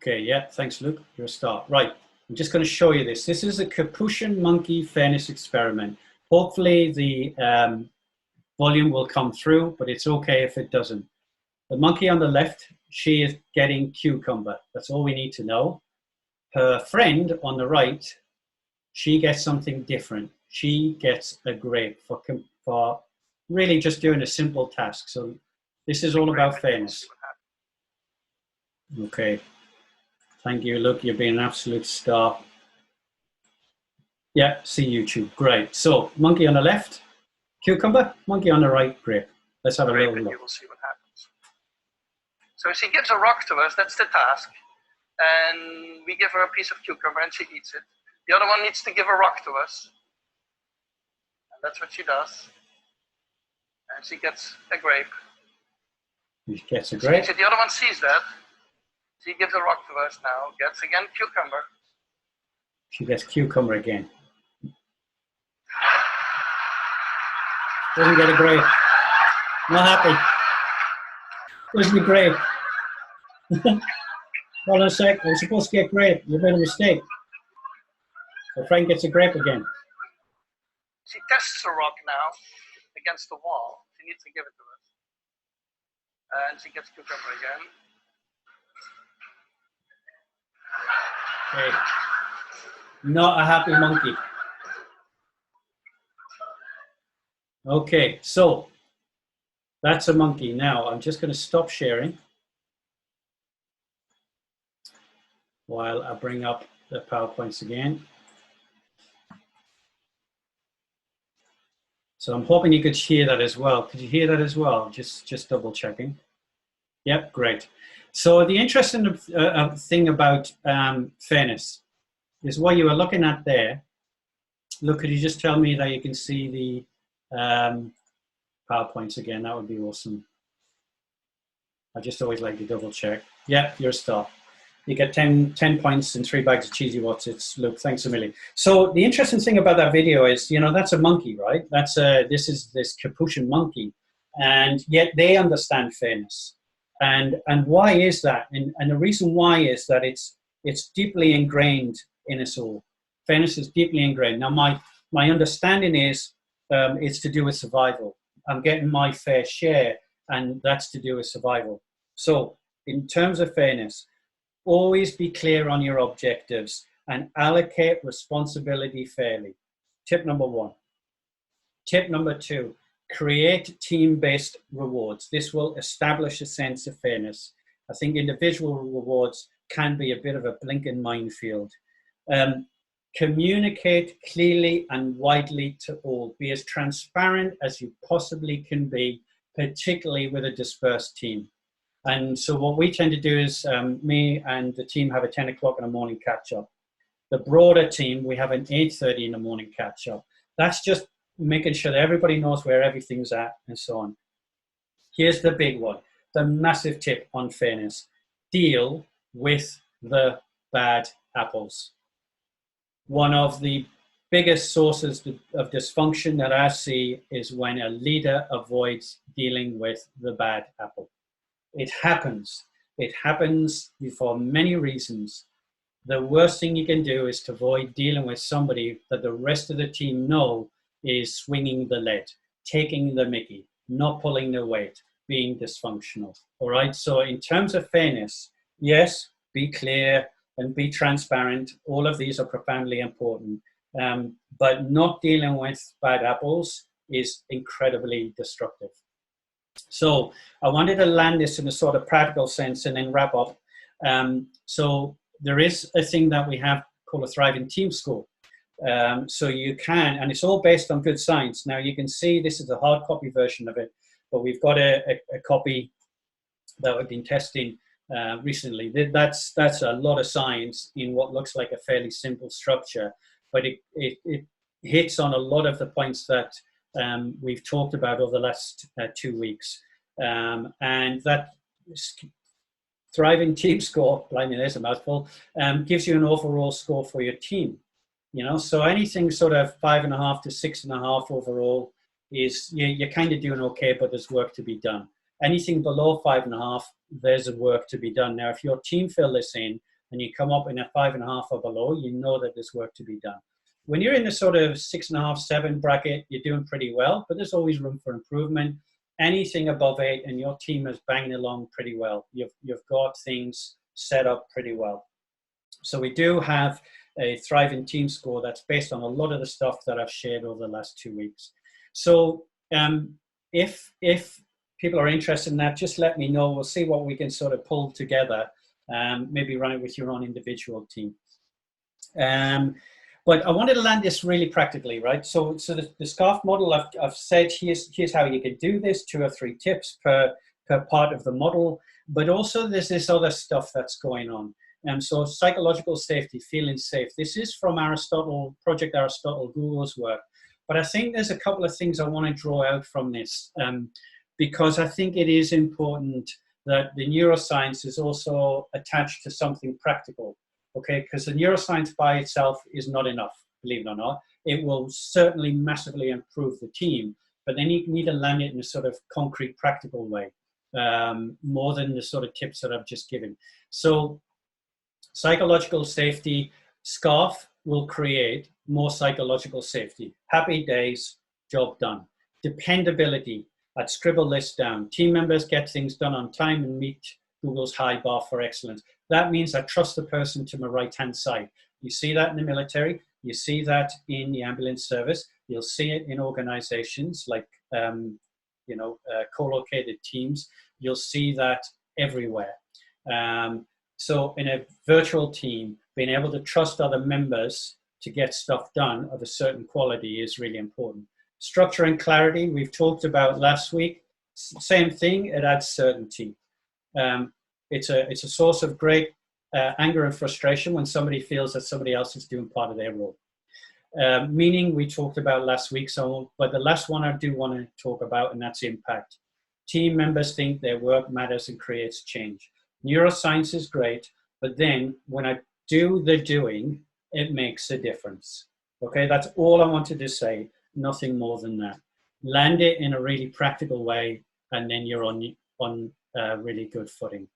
Okay, yeah, thanks, Luke. You're a star. Right, I'm just going to show you this. This is a Capuchin monkey fairness experiment. Hopefully the volume will come through, but it's okay if it doesn't. The monkey on the left, she is getting cucumber. That's all we need to know. Her friend on the right, she gets something different. She gets a grape for really just doing a simple task. So this is all about fairness. Okay. Thank you, Luke. You've been an absolute star. Yeah, see YouTube. Great. So, monkey on the left, cucumber. Monkey on the right, grape. Let's have a little look. You will see what happens. So she gives a rock to us. That's the task. And we give her a piece of cucumber and she eats it. The other one needs to give a rock to us. And that's what she does. And she gets a grape. She gets a grape. The other one sees that. She gives a rock to us now. Gets again cucumber. She gets cucumber again. Doesn't get a grape. Not happy. Doesn't get grape. Hold on a sec. We're supposed to get grape. You made a mistake. So Frank gets a grape again. She tests a rock now against the wall. She needs to give it to us. And she gets cucumber again. Okay. Not a happy monkey. Okay, so that's a monkey. Now I'm just going to stop sharing while I bring up the PowerPoints again. So I'm hoping you could hear that as well. Could you hear that as well? Just double checking. Yep, great. So the interesting thing about fairness is what you are looking at there. Look, could you just tell me that you can see the PowerPoints again? That would be awesome. I just always like to double check. Yeah, you're a star. You get 10 points and 3 bags of cheesy Wotsits. Luke, thanks a million. So the interesting thing about that video is, you know, that's a monkey, right? This is this Capuchin monkey, and yet they understand fairness. And why is that? And the reason why is that it's deeply ingrained in us all. Fairness is deeply ingrained. Now, my understanding is it's to do with survival. I'm getting my fair share, and that's to do with survival. So in terms of fairness, always be clear on your objectives and allocate responsibility fairly. Tip number 1. Tip number 2. Create team-based rewards. This will establish a sense of fairness. I think individual rewards can be a bit of a blinking minefield. Communicate clearly and widely to all. Be as transparent as you possibly can be, particularly with a dispersed team. And so what we tend to do is me and the team have a 10 o'clock in the morning catch-up. The broader team, we have an 8:30 in the morning catch-up. That's just making sure that everybody knows where everything's at and so on. Here's the big one, the massive tip on fairness. Deal with the bad apples. One of the biggest sources of dysfunction that I see is when a leader avoids dealing with the bad apple. It happens. It happens for many reasons. The worst thing you can do is to avoid dealing with somebody that the rest of the team know is swinging the lead, taking the mickey, not pulling the weight, being dysfunctional. All right. So in terms of fairness, yes, be clear and be transparent. All of these are profoundly important. But not dealing with bad apples is incredibly destructive. So I wanted to land this in a sort of practical sense and then wrap up. So there is a thing that we have called a thriving team score. So you can, and it's all based on good science. Now you can see this is a hard copy version of it, but we've got a copy that we've been testing recently. That's a lot of science in what looks like a fairly simple structure, but it hits on a lot of the points that we've talked about over the last 2 weeks. And that thriving team score, blimey, there's a mouthful, gives you an overall score for your team. You know, so anything sort of 5.5 to 6.5 overall is you're kind of doing okay, but there's work to be done. Anything below 5.5, there's work to be done. Now, if your team fill this in, and you come up in a 5.5 or below, you know that there's work to be done. When you're in the sort of 6.5, 7 bracket, you're doing pretty well, but there's always room for improvement. Anything above 8 and your team is banging along pretty well. You've got things set up pretty well. So we do have a thriving team score that's based on a lot of the stuff that I've shared over the last 2 weeks. So if people are interested in that, just let me know. We'll see what we can sort of pull together, maybe run it with your own individual team. But I wanted to land this really practically, right? So the SCARF model, I've said, here's how you can do this, 2 or 3 tips per part of the model. But also there's this other stuff that's going on. So psychological safety, feeling safe. This is from Aristotle, Project Aristotle, Google's work. But I think there's a couple of things I want to draw out from this, because I think it is important that the neuroscience is also attached to something practical, okay? Because the neuroscience by itself is not enough, believe it or not. It will certainly massively improve the team, but then you need to land it in a sort of concrete, practical way, more than the sort of tips that I've just given. So psychological safety, SCARF will create more psychological safety. Happy days, job done. Dependability, I'd scribble this down. Team members get things done on time and meet Google's high bar for excellence. That means I trust the person to my right-hand side. You see that in the military. You see that in the ambulance service. You'll see it in organizations like, co-located teams. You'll see that everywhere. So in a virtual team, being able to trust other members to get stuff done of a certain quality is really important. Structure and clarity, we've talked about last week. Same thing, it adds certainty. It's a source of great anger and frustration when somebody feels that somebody else is doing part of their role. Meaning we talked about last week, but the last one I do want to talk about, and that's impact. Team members think their work matters and creates change. Neuroscience is great, but then when I do the doing, it makes a difference. Okay, that's all I wanted to say, nothing more than that. Land it in a really practical way, and then you're on really good footing.